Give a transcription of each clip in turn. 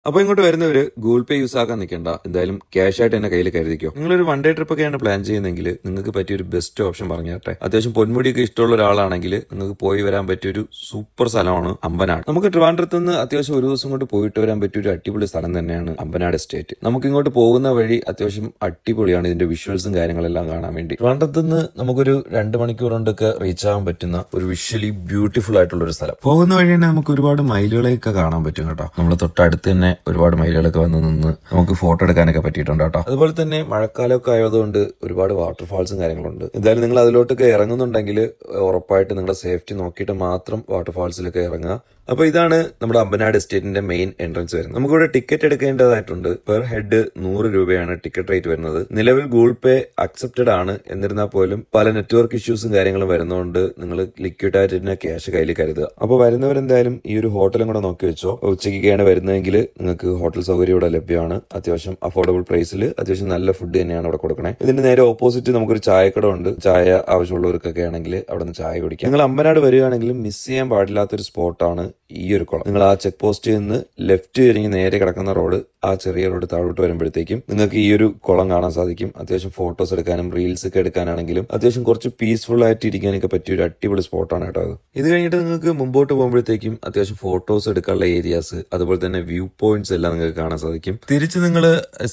അപ്പോൾ ഇങ്ങോട്ട് വരുന്നവര് ഗൂഗിൾ പേ യൂസ് ആക്കാൻ നിൽക്കണ്ട. എന്തായാലും ക്യാഷ് ആയിട്ട് തന്നെ കയ്യിൽ കരുതിക്കോ. നിങ്ങളൊരു വൺ ഡേ ട്രിപ്പ് ഒക്കെയാണ് പ്ലാൻ ചെയ്യുന്നതെങ്കിൽ നിങ്ങൾക്ക് പറ്റിയ ഒരു ബെസ്റ്റ് ഓപ്ഷൻ പറഞ്ഞു തരട്ടെ. അത്യാവശ്യം പൊന്മുടിയൊക്കെ ഇഷ്ടമുള്ള ഒരാളാണെങ്കിൽ നിങ്ങൾക്ക് പോയി വരാൻ പറ്റിയ ഒരു സൂപ്പർ സ്ഥലമാണ് അമ്പനാട്. നമുക്ക് ട്രിവാൻഡ്രത്ത് നിന്ന് അത്യാവശ്യം ഒരു ദിവസം കൊണ്ട് പോയിട്ട് വരാൻ പറ്റിയ ഒരു അടിപൊളി സ്ഥലം തന്നെയാണ് അമ്പനാട് എസ്റ്റേറ്റ്. നമുക്ക് ഇങ്ങോട്ട് പോകുന്ന വഴി അത്യാവശ്യം അടിപൊളിയാണ് ഇതിന്റെ വിഷ്വൽസും കാര്യങ്ങളെല്ലാം കാണാൻ വേണ്ടി. ട്രിവാൻഡ്രത്ത് നിന്ന് നമുക്കൊരു 2 മണിക്കൂർ കൊണ്ടൊക്കെ റീച്ച് ആവാൻ പറ്റുന്ന ഒരു വിഷ്വലി ബ്യൂട്ടിഫുൾ ആയിട്ടുള്ള ഒരു സ്ഥലം. പോകുന്ന വഴി തന്നെ നമുക്ക് ഒരുപാട് മൈലുകളെയൊക്കെ കാണാൻ പറ്റും കേട്ടോ. നമ്മൾ തൊട്ടടുത്ത് തന്നെ ഒരുപാട് മൈലുകളൊക്കെ വന്ന് നിന്ന് നമുക്ക് ഫോട്ടോ എടുക്കാനൊക്കെ പറ്റിയിട്ടുണ്ട് കേട്ടോ. അതുപോലെ തന്നെ മഴക്കാലമൊക്കെ ആയതുകൊണ്ട് ഒരുപാട് വാട്ടർഫാൾസും കാര്യങ്ങളുണ്ട്. എന്തായാലും നിങ്ങൾ അതിലോട്ടൊക്കെ ഇറങ്ങുന്നുണ്ടെങ്കിൽ ഉറപ്പായിട്ട് നിങ്ങളുടെ സേഫ്റ്റി നോക്കിയിട്ട് മാത്രം വാട്ടർഫാൾസിലൊക്കെ ഇറങ്ങുക. അപ്പൊ ഇതാണ് നമ്മുടെ അമ്പനാട് എസ്റ്റേറ്റിന്റെ മെയിൻ എൻട്രൻസ് വരുന്നത്. നമുക്കിവിടെ ടിക്കറ്റ് എടുക്കേണ്ടതായിട്ടുണ്ട്. പെർ ഹെഡ് 100 രൂപയാണ് ടിക്കറ്റ് റേറ്റ് വരുന്നത്. നിലവിൽ ഗൂഗിൾ പേ അക്സെപ്റ്റഡ് ആണ്. എന്നിരുന്നാൽ പോലും പല നെറ്റ്വർക്ക് ഇഷ്യൂസും കാര്യങ്ങളും വരുന്നതുകൊണ്ട് നിങ്ങൾ ലിക്വിഡ് ആയിട്ട് തന്നെ ക്യാഷ് കയ്യിൽ കരുതുക. അപ്പൊ വരുന്നവരെന്തായാലും ഈ ഒരു ഹോട്ടലും കൂടെ നോക്കി വെച്ചോ. ഉച്ചയ്ക്കൊക്കെയാണ് വരുന്നതെങ്കിൽ നിങ്ങൾക്ക് ഹോട്ടൽ സൗകര്യം ഇവിടെ ലഭ്യമാണ്. അത്യാവശ്യം അഫോർഡബിൾ പ്രൈസിൽ അത്യാവശ്യം നല്ല ഫുഡ് തന്നെയാണ് ഇവിടെ കൊടുക്കണേ. ഇതിന്റെ നേരെ ഓപ്പോസിറ്റ് നമുക്കൊരു ചായക്കട ഉണ്ട്. ചായ ആവശ്യമുള്ളവർക്കൊക്കെ ആണെങ്കിൽ അവിടെ നിന്ന് ചായ കുടിക്കാം. നിങ്ങൾ അമ്പനാട് വരികയാണെങ്കിലും മിസ് ചെയ്യാൻ പാടില്ലാത്തൊരു സ്പോട്ടാണ് ഈ ഒരു കുളം. നിങ്ങൾ ആ ചെക്ക് പോസ്റ്റിൽ നിന്ന് ലെഫ്റ്റ് തിരിഞ്ഞ് നേരെ കിടക്കുന്ന റോഡ്, ആ ചെറിയ റോഡ് താഴോട്ട് വരുമ്പോഴത്തേക്കും നിങ്ങൾക്ക് ഈ ഒരു കുളം കാണാൻ സാധിക്കും. അത്യാവശ്യം ഫോട്ടോസ് എടുക്കാനും റീൽസ് ഒക്കെ എടുക്കാനാണെങ്കിലും അത്യാവശ്യം കുറച്ച് പീസ്ഫുൾ ആയിട്ട് ഇരിക്കാനൊക്കെ പറ്റിയ ഒരു അടിപൊളി സ്പോട്ടാണ് കേട്ടോ അത്. ഇത് കഴിഞ്ഞിട്ട് നിങ്ങൾക്ക് മുമ്പോട്ട് പോകുമ്പോഴത്തേക്കും അത്യാവശ്യം ഫോട്ടോസ് എടുക്കാനുള്ള ഏരിയാസ്, അതുപോലെ തന്നെ വ്യൂ പോയിന്റ്സ് എല്ലാം നിങ്ങൾക്ക് കാണാൻ സാധിക്കും. തിരിച്ച് നിങ്ങൾ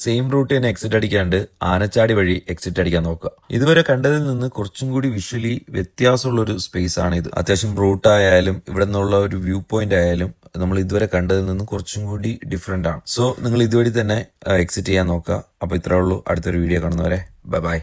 സെയിം റൂട്ട് തന്നെ എക്സിറ്റ് അടിക്കാണ്ട് ആനച്ചാടി വഴി എക്സിറ്റ് അടിക്കാൻ നോക്കുക. ഇതുവരെ കണ്ടതിൽ നിന്ന് കുറച്ചും കൂടി വിഷ്വലി വ്യത്യാസമുള്ള ഒരു സ്പേസ് ആണ് ഇത്. അത്യാവശ്യം റൂട്ട് ആയാലും ഇവിടെ നിന്നുള്ള ഒരു വ്യൂ പോയിന്റ് ആയാലും നമ്മൾ ഇതുവരെ കണ്ടതിൽ നിന്ന് കുറച്ചും കൂടി ഡിഫറെന്റ് ആണ്. സോ നിങ്ങൾ ഇതുവഴി തന്നെ എക്സിറ്റ് ചെയ്യാൻ നോക്കുക. അപ്പൊ ഇത്രേ ഉള്ളൂ. അടുത്തൊരു വീഡിയോ കാണുന്നവരെ ബൈ ബൈ.